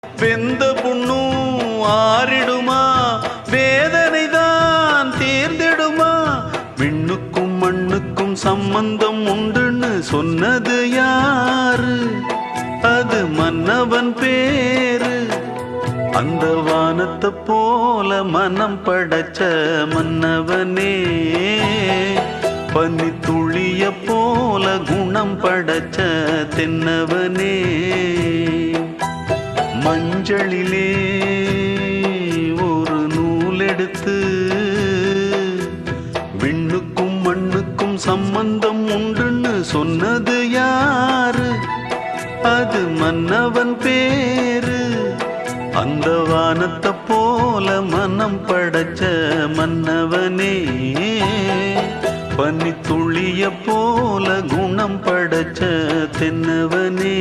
வெந்த புண்ணும் ஆறிடுமா, வேதனை தான் தீர்ந்திடுமா? விண்ணுக்கும் மண்ணுக்கும் சம்பந்தம் உண்டுன்னு சொன்னது யாரு? அது மன்னவன் பேரு. அந்த வானத்தை போல மனம் படைச்ச மன்னவனே, பனி துளிய போல குணம் படைச்ச தென்னவனே. மஞ்சளிலே ஒரு நூல் எடுத்து விண்ணுக்கும் மண்ணுக்கும் சம்பந்தம் உண்டுன்னு சொன்னது யாரு? அது மன்னவன் பேரு. அந்த வானத்தை போல மனம் படைச்ச மன்னவனே, பனி துளிய போல குணம் படைச்ச தென்னவனே.